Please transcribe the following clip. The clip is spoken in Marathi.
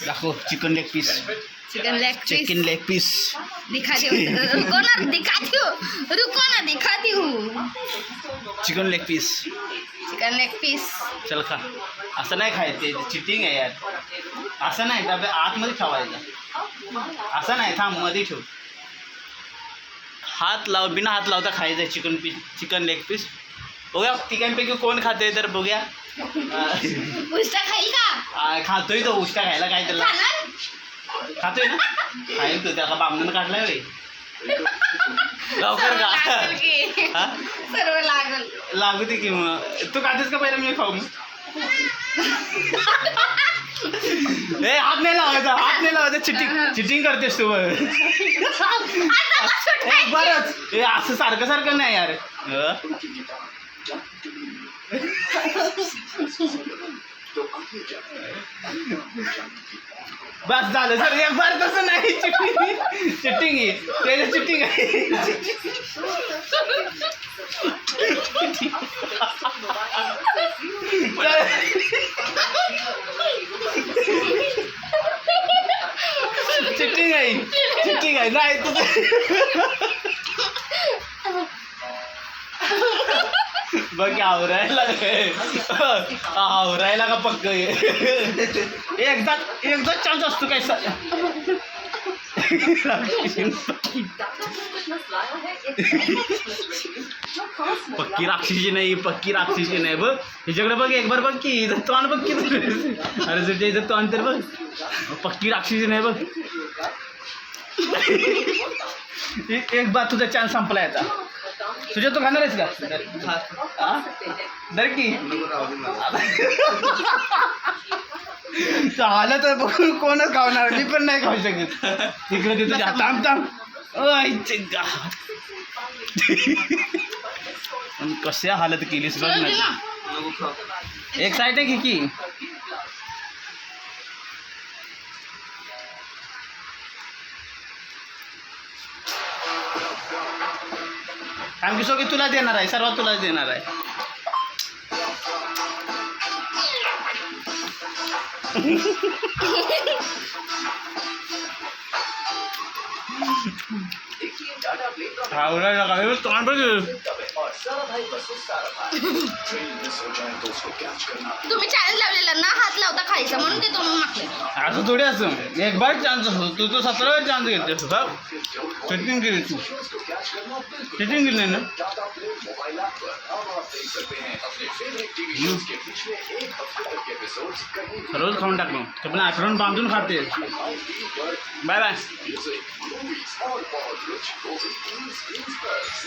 दाखव chicken leg piece. Chicken leg piece. Chicken leg piece दिखाती हूँ. रुको ना दिखाती हूँ. रुको ना दिखाती हूँ. Chicken leg piece. Chicken leg piece. चल खा. असं नाही खायचं, चिटिंग आहे यार. असं नाही डब्या आतमध्ये ठेवायचं. असं नाही, थांब मध्ये ठेव. हात लाव, बिना हात लावता खायचं chicken piece, chicken leg piece. बघूया तिघांपैकी कोण खातोय तर बघूया. उष्टा खाईल का? खातोय तो उष्टा खायला काय त्याला. खाणार? खातोय ना, खाईल तो. त्याला बामणून काढलाय वे. लवकर का लागल की. हा सर्व लागल. लागू दे की मग. तू खातेस का पहिला मी खाऊ. ए हात नाही लावायचा, हात नाही लावायचा. चिटिंग करतेस तू. बरंच ए असं सारखं सारखं नाही यार. बस झालं सर. एक बार तसं नाही. चिटिंग आहे त्याचं, चिटिंग आहे. चिटिंग आहे, चिटिंग आहे. नाही तुझं बघ आवरायला आवरायला का पक्क. एकदा चान्स असतो काय सर. पक्की राक्षसी नाही, पक्की राक्षसी नाही. बघ हिच्याकडे बघ, एक बार बघ की इथं तोंड बघ की. अरे तुझ्या इथं तोंड तर बघ. पक्की राक्षसी नाही बघ. एक बार तुझा चान्स संपला याचा. तुझ्या तू खाणार आहेस का? दर की झालं तर बघून कोणच खावणार. मी पण नाही खाऊ शकत. तिकडे ते तुझ्या थांब थांब. कशा हालत केलीस बघ ना. एक साईड आहे की आम्ही सगळी तुला देणार आहे, सर्वात तुलाच देणार आहे. तोंड बघ. तुम्ही चॅलेंज लावलेला ना हात लावता खायचा म्हणून ते तुम्ही मागले. असं थोडी असं एक बार चान्स असतो. तू तर 17 वेळा चान्स घेतोस. सेटिंग केली तू. सेटिंग केली नाही ना. सर्वच खाऊन टाकलो. ते पण आठवण बांधून खाते. Bye bye.